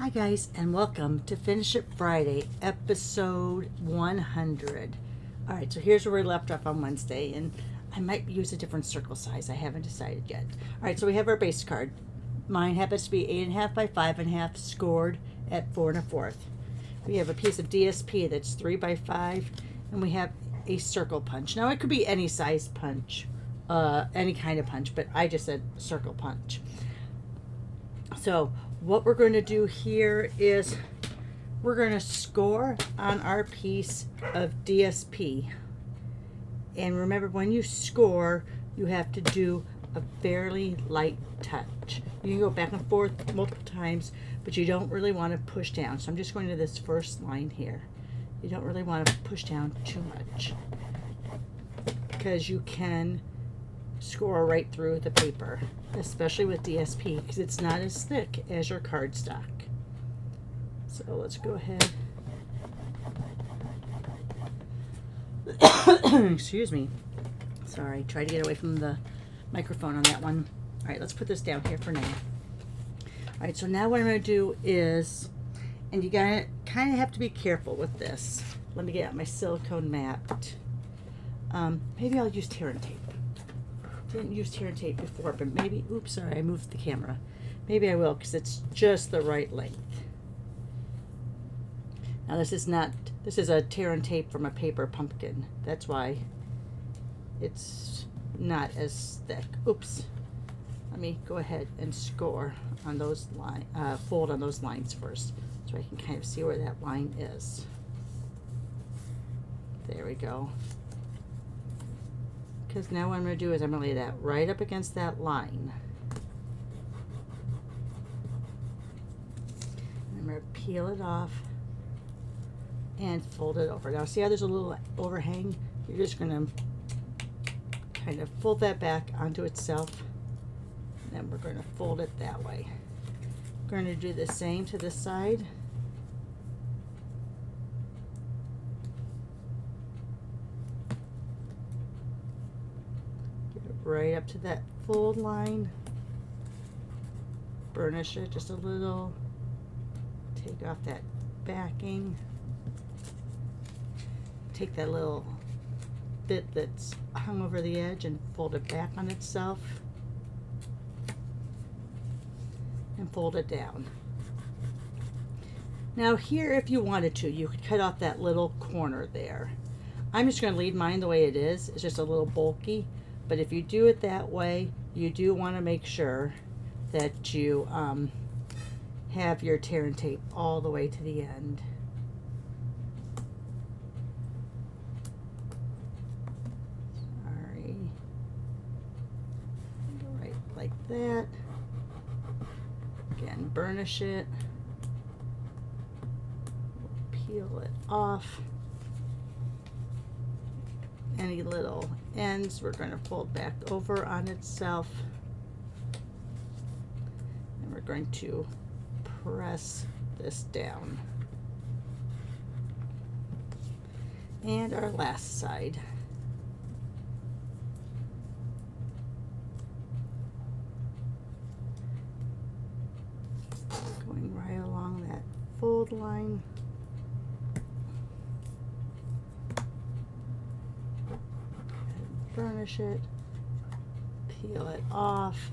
Hi guys, and welcome to Finish It Friday, episode 100. Alright, so here's where we left off on Wednesday, and I might use a different circle size. I haven't decided yet. Alright, so we have our base card. Mine happens to be 8.5 by 5.5, scored at 4 1/4. We have a piece of DSP that's 3 by 5, and we have a circle punch. Now it could be any size punch, any kind of punch, but I just said circle punch. So what we're going to do here is we're going to score on our piece of DSP. And remember, when you score, you have to do a fairly light touch. You can go back and forth multiple times, but you don't really want to push down. So I'm just going to this first line here. You don't really want to push down too much, because you can score right through the paper, especially with DSP, because it's not as thick as your cardstock. So let's go ahead. Excuse me. Sorry, try to get away from the microphone on that one. All right, let's put this down here for now. All right, so now what I'm going to do is, and you gotta kind of have to be careful with this. Let me get out my silicone mat. Maybe I'll use tear and tape. Didn't use tear and tape before, but maybe, oops, sorry, I moved the camera. Maybe I will, because it's just the right length. Now this is a tear and tape from a paper pumpkin. That's why it's not as thick. Oops. Let me go ahead and score on those lines, fold on those lines first, so I can kind of see where that line is. There we go. Because now what I'm going to do is I'm going to lay that right up against that line. And I'm going to peel it off and fold it over. Now see how there's a little overhang? You're just going to kind of fold that back onto itself. And then we're going to fold it that way. We're going to do the same to this side. Right up to that fold line, burnish it just a little, take off that backing, take that little bit that's hung over the edge and fold it back on itself and fold it down. Now here, if you wanted to, you could cut off that little corner there. I'm just going to leave mine the way it is. It's just a little bulky. But if you do it that way, you do want to make sure that you have your tear and tape all the way to the end. Sorry. Go right like that. Again, burnish it. Peel it off. Any little ends we're going to fold back over on itself, and we're going to press this down. And our last side. Going right along that fold line. Burnish it, peel it off,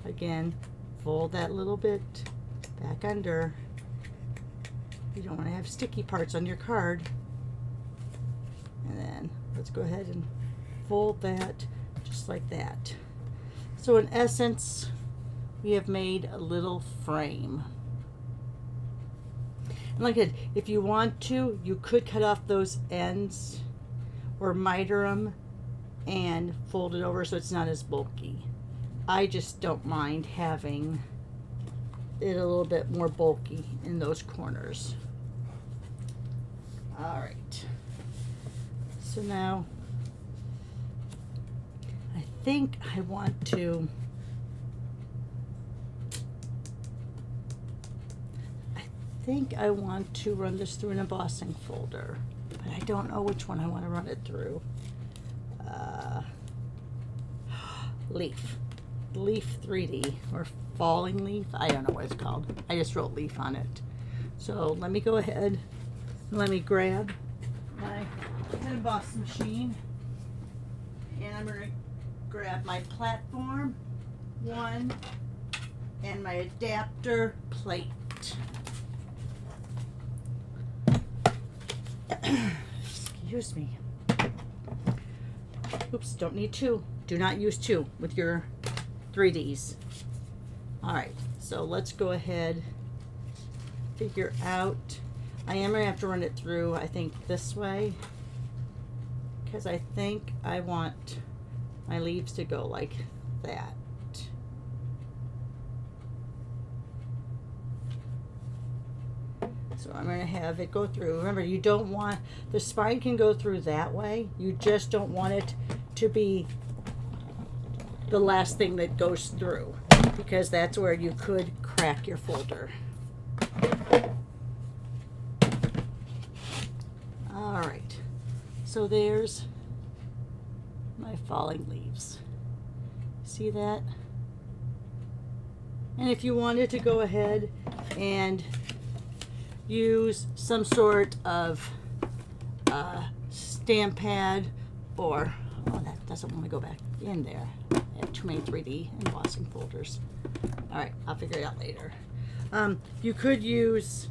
again fold that little bit back under. You don't want to have sticky parts on your card. And then let's go ahead and fold that just like that. So in essence, we have made a little frame. And like I said, if you want to, you could cut off those ends or miter them and fold it over so it's not as bulky. I just don't mind having it a little bit more bulky in those corners. All right. So now I think I want to run this through an embossing folder, but I don't know which one I want to run it through. Leaf 3D or falling leaf. I don't know what it's called. I just wrote leaf on it. So let me go ahead and let me grab my pen emboss machine, and I'm going to grab my platform one and my adapter plate. Excuse me. Oops, don't need two. Do not use two with your 3Ds. Alright, so let's go ahead, figure out. I am going to have to run it through, I think, this way, because I think I want my leaves to go like that. So I'm going to have it go through. Remember, you don't want, the spine can go through that way. You just don't want it to be the last thing that goes through, because that's where you could crack your folder. All right, so there's my falling leaves. See that? And if you wanted to go ahead and use some sort of stamp pad, or, oh, that doesn't want to go back in there. I have too many 3D embossing folders. All right, I'll figure it out later. You could use,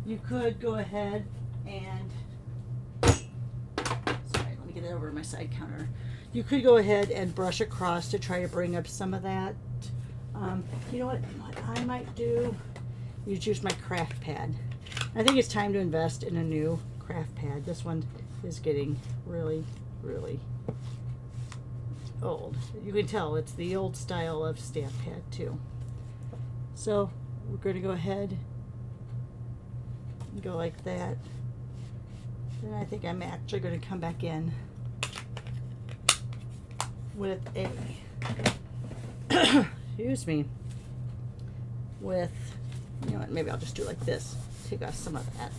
you could go ahead and, sorry, let me get it over my side counter. You could go ahead and brush across to try to bring up some of that. You know what I might do? Use my craft pad. I think it's time to invest in a new craft pad. This one is getting really, really old. You can tell it's the old style of stamp pad too. So we're going to go ahead and go like that. Then I think I'm actually going to come back in with a excuse me, with, you know what, maybe I'll just do like this, take off some of that,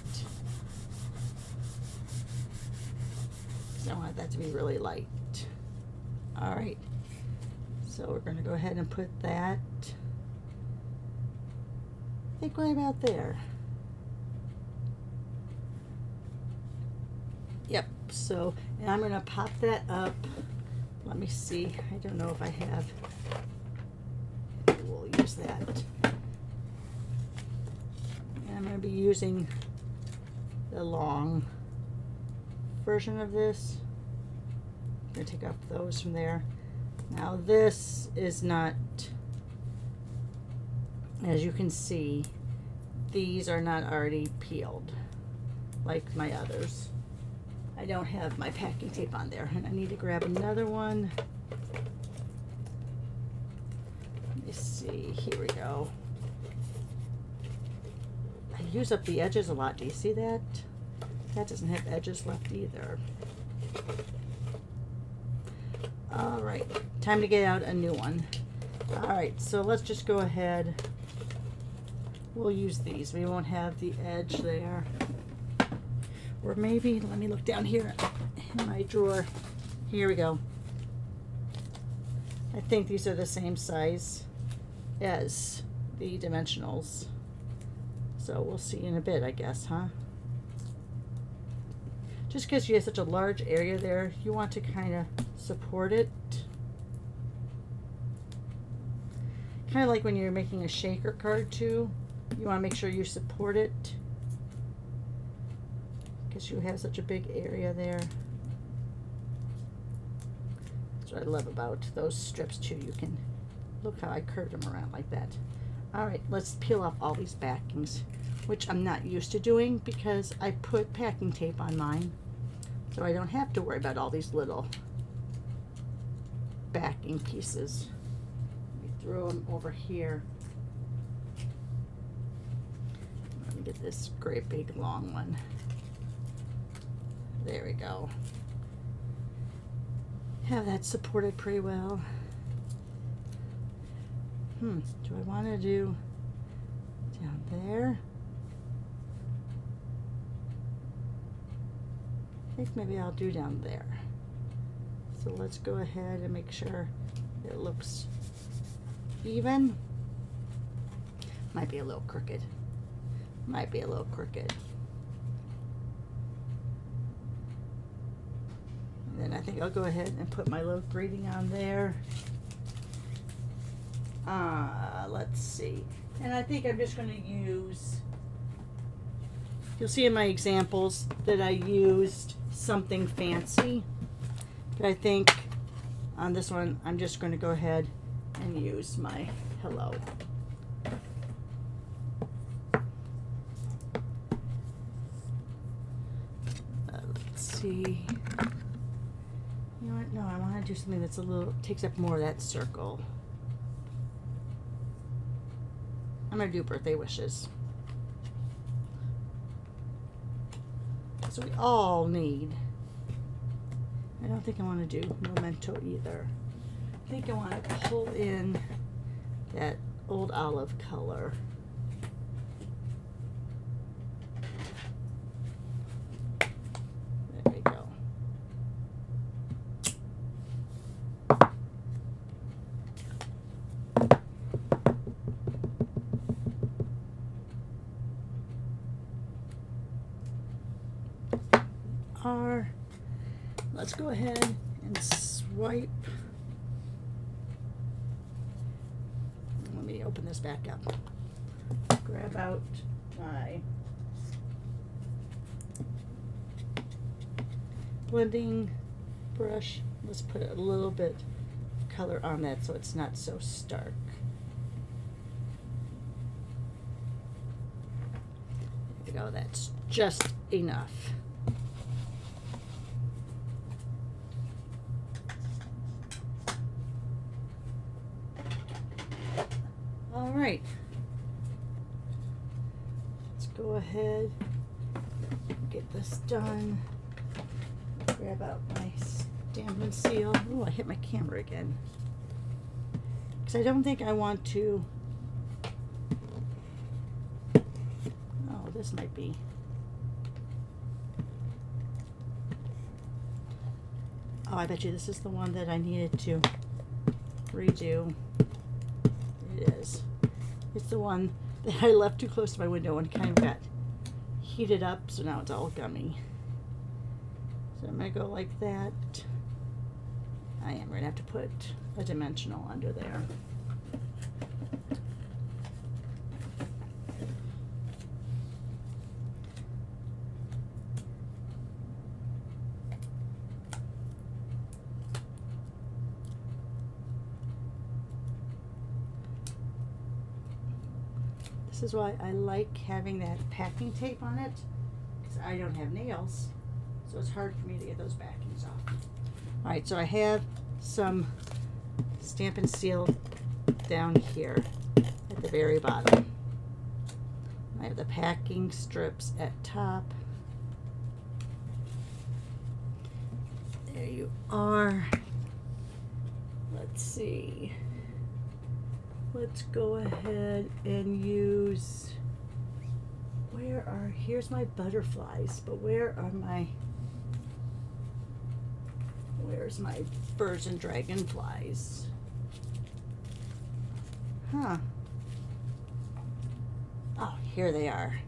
because I want that to be really light. All right, so we're going to go ahead and put that, I think, right about there. Yep, so, and I'm going to pop that up. Let me see, I don't know if I have, we'll use that. And I'm going to be using the long version of this. I'm going to take off those from there. Now this is not, as you can see, these are not already peeled like my others. I don't have my packing tape on there, and I need to grab another one. Let me see, here we go. I use up the edges a lot, do you see that? That doesn't have edges left either. All right, time to get out a new one. All right, so let's just go ahead. We'll use these. We won't have the edge there. Or maybe, let me look down here in my drawer. Here we go. I think these are the same size as the dimensionals. So we'll see in a bit, I guess, huh? Just because you have such a large area there, you want to kind of support it. Kind of like when you're making a shaker card too. You want to make sure you support it, because you have such a big area there. That's what I love about those strips too. You can look how I curved them around like that. All right, let's peel off all these backings, which I'm not used to doing because I put packing tape on mine, so I don't have to worry about all these little backing pieces. Let me throw them over here. Let me get this great big long one. There we go. Have that supported pretty well. Do I want to do down there? I think maybe I'll do down there. So let's go ahead and make sure it looks even. Might be a little crooked. Might be a little crooked. And then I think I'll go ahead and put my little greeting on there. Let's see. And I think I'm just going to use, you'll see in my examples that I used something fancy. But I think on this one, I'm just going to go ahead and use my hello. Let's see. You know what? No, I want to do something that's a little, takes up more of that circle. I'm going to do birthday wishes. So we all need, I don't think I want to do memento either. I think I want to pull in that old olive color. There we go. Let's go ahead and swipe. Let me open this back up. Grab out my blending brush. Let's put a little bit of color on that so it's not so stark. There we go, that's just enough. All right, let's go ahead and get this done. Grab out my stamp and seal. Oh, I hit my camera again. Because I don't think I want to. Oh, this might be. Oh, I bet you this is the one that I needed to redo. It is. It's the one that I left too close to my window and kind of got heated up, so now it's all gummy. So I'm going to go like that. I am going to have to put a dimensional under there. This is why I like having that packing tape on it, because I don't have nails, so it's hard for me to get those backings off. All right, so I have some stamp and seal down here at the very bottom. I have the packing strips at top. There you are. Let's see. Let's go ahead and use, here's my butterflies, but where's my birds and dragonflies? Huh. Oh, here they are.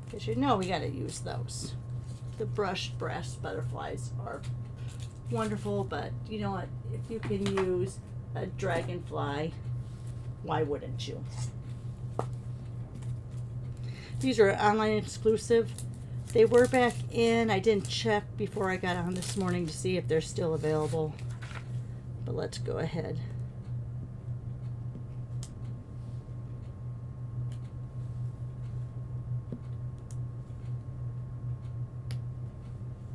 Because you know we got to use those. The brushed brass butterflies are wonderful, but you know what? If you can use a dragonfly, why wouldn't you? These are online exclusive. They were back in. I didn't check before I got on this morning to see if they're still available. But let's go ahead.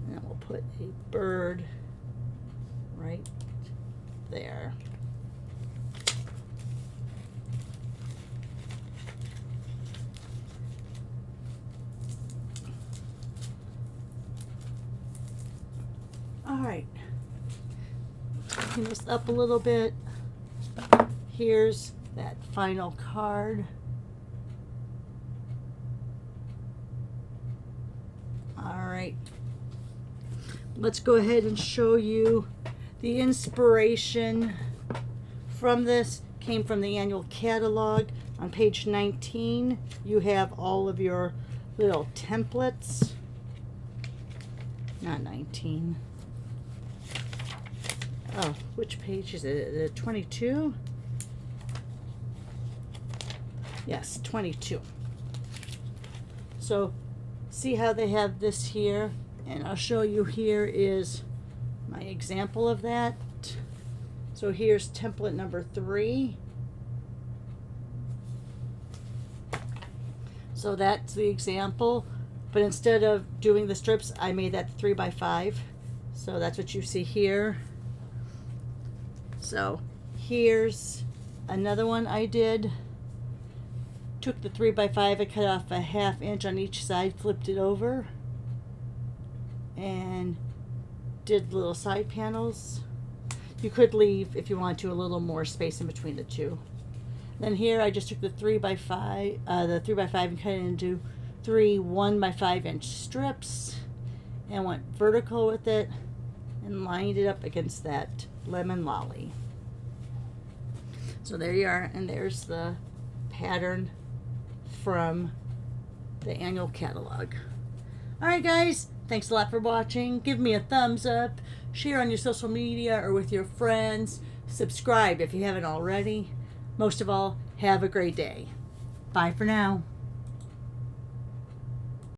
And we'll put a bird right there. All right, clean this up a little bit. Here's that final card. All right, let's go ahead and show you the inspiration from this. came from the annual catalog. On page 19, you have all of your little templates. Not 19. Oh, which page is it? 22? Yes, 22. So, see how they have this here? And I'll show you, here is my example of that. So here's template number 3. So that's the example, but instead of doing the strips, I made that 3x5. So that's what you see here. So here's another one I did. Took the 3x5, I cut off a 1/2 inch on each side, flipped it over, and did little side panels. You could leave, if you want to, a little more space in between the two. Then here I just took the 3x5 and cut it into 3 1x5-inch strips and went vertical with it and lined it up against that lemon lolly. So there you are, and there's the pattern from the annual catalog. Alright guys, thanks a lot for watching. Give me a thumbs up, share on your social media or with your friends, subscribe if you haven't already. Most of all, have a great day. Bye for now.